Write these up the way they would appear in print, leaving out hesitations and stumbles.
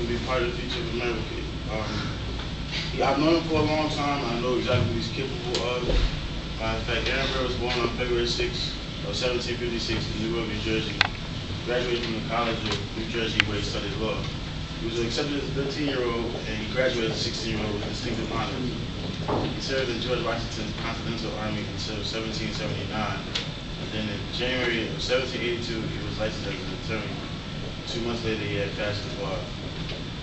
can be part of the future of America. I've known him for a long time. I know exactly what he's capable of. In fact, Aaron Burr was born on February 6th of 1756 in Newark, New Jersey. Graduated from the College of New Jersey where he studied law. He was accepted as a 13-year-old and he graduated as a 16-year-old with distinctive honors. He served in George Washington's Continental Army until 1779. And then in January of 1782, he was licensed as an attorney. 2 months later, he had passed the bar.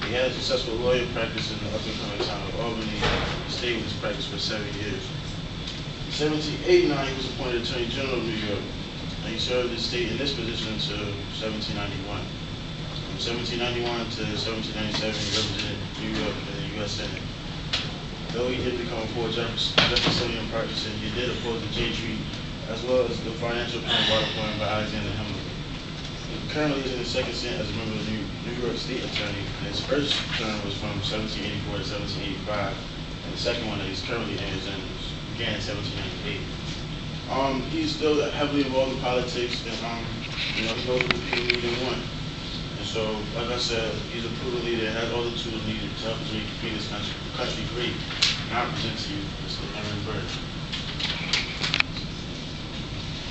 He had a successful lawyer practice in the up-and-coming town of Albany. He stayed with his practice for 7 years. In 1789, he was appointed Attorney General of New York, and he served the state in this position until 1791. From 1791 to 1797, he represented New York in the U.S. Senate. Though he did become a full Jeffersonian partisan, he did oppose the Jay Treaty, as well as the financial plan brought upon by Alexander Hamilton. He currently is in his second stint as a member of the New York State Attorney, and his first term was from 1784 to 1785, and the second one that he's currently in began in 1798. He's still heavily involved in politics, and he knows what the people need and want. And so, like I said, he's a proven leader and has all the tools needed to help us make this country great. And I present to you Mr. Aaron Burr.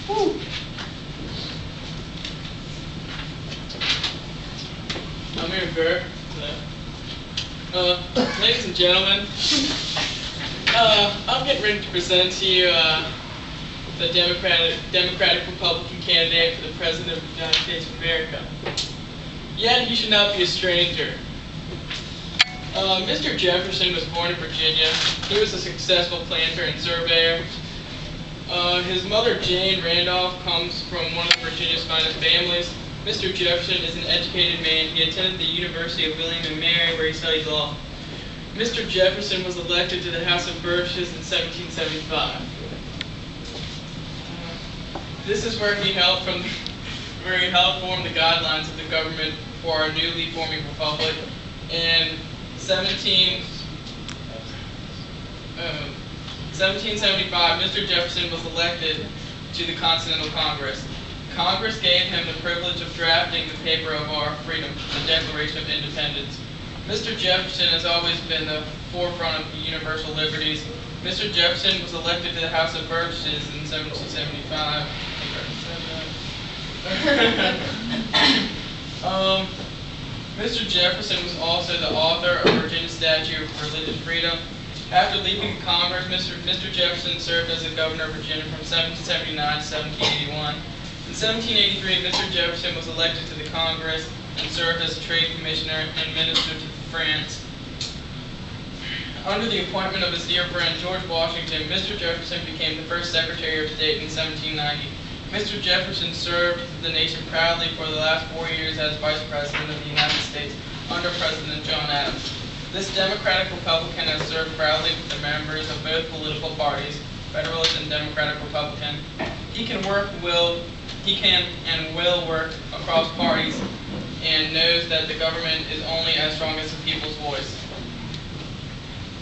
Woo! I'm Aaron Burr. Ladies and gentlemen, I'm getting ready to present to you the Democratic-Republican candidate for the President of the United States of America. Yet he should not be a stranger. Mr. Jefferson was born in Virginia. He was a successful planter and surveyor. His mother, Jane Randolph, comes from one of Virginia's finest families. Mr. Jefferson is an educated man. He attended the University of William and Mary, where he studied law. Mr. Jefferson was elected to the House of Burgesses in 1775. This is where he helped form the guidelines of the government for our newly forming republic. In 1775, Mr. Jefferson was elected to the Continental Congress. Congress gave him the privilege of drafting the paper of our freedom, the Declaration of Independence. Mr. Jefferson has always been the forefront of the universal liberties. Mr. Jefferson was elected to the House of Burgesses in 1775. Mr. Jefferson was also the author of Virginia's Statute of Religious Freedom. After leaving Congress, Mr. Jefferson served as the governor of Virginia from 1779 to 1781. In 1783, Mr. Jefferson was elected to the Congress and served as a trade commissioner and minister to France. Under the appointment of his dear friend George Washington, Mr. Jefferson became the first Secretary of State in 1790. Mr. Jefferson served the nation proudly for the last 4 years as Vice President of the United States under President John Adams. This Democratic Republican has served proudly with the members of both political parties, Federalist and Democratic Republican. He can and will work across parties and knows that the government is only as strong as the people's voice.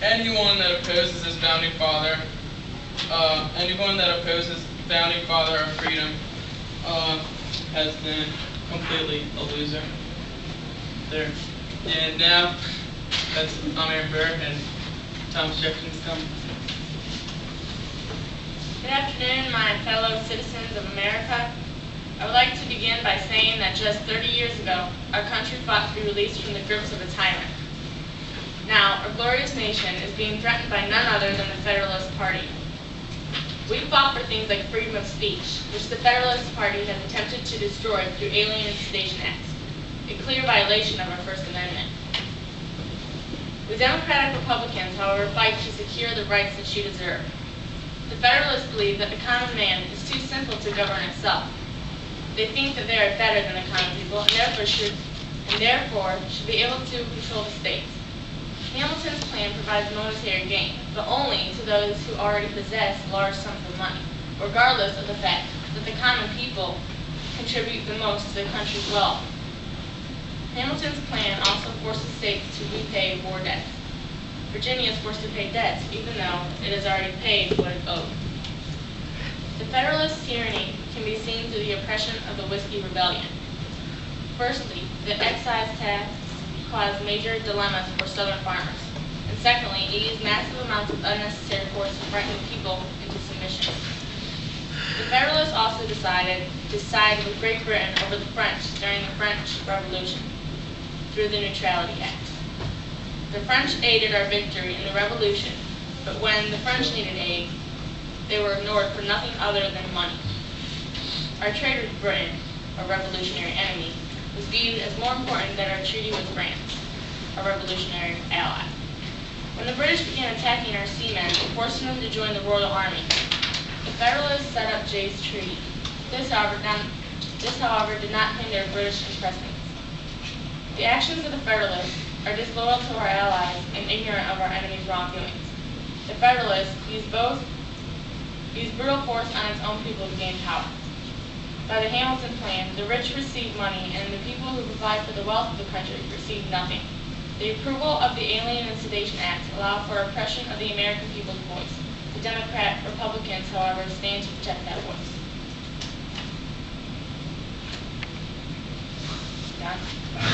Anyone that opposes his founding father, of freedom, has been completely a loser. There. And now, I'm Aaron Burr, and Thomas Jefferson's coming. Good afternoon, my fellow citizens of America. I would like to begin by saying that just 30 years ago, our country fought to be released from the grips of a tyrant. Now, our glorious nation is being threatened by none other than the Federalist Party. We fought for things like freedom of speech, which the Federalist Party has attempted to destroy through Alien Sedition Acts, a clear violation of our First Amendment. We Democratic Republicans, however, fight to secure the rights that you deserve. The Federalists believe that the common man is too simple to govern itself. They think that they are better than the common people and therefore should be able to control the states. Hamilton's plan provides monetary gain, but only to those who already possess large sums of money, regardless of the fact that the common people contribute the most to the country's wealth. Hamilton's plan also forces states to repay war debts. Virginia is forced to pay debts, even though it has already paid what it owed. The Federalist tyranny can be seen through the oppression of the Whiskey Rebellion. Firstly, the excise tax caused major dilemmas for Southern farmers. And secondly, it used massive amounts of unnecessary force to frighten people into submission. The Federalists also decided to side with Great Britain over the French during the French Revolution through the Neutrality Act. The French aided our victory in the Revolution, but when the French needed aid, they were ignored for nothing other than money. Our trade with Britain, a revolutionary enemy, was viewed as more important than our treaty with France, a revolutionary ally. When the British began attacking our seamen and forcing them to join the Royal Army, the Federalists set up Jay's Treaty. This, however, did not hinder British impressments. The actions of the Federalists are disloyal to our allies and ignorant of our enemy's wrongdoings. The Federalists used brutal force on its own people to gain power. By the Hamilton Plan, the rich received money, and the people who provide for the wealth of the country received nothing. The approval of the Alien and Sedation Act allowed for oppression of the American people's voice. The Republicans, however, stand to protect that voice. Done?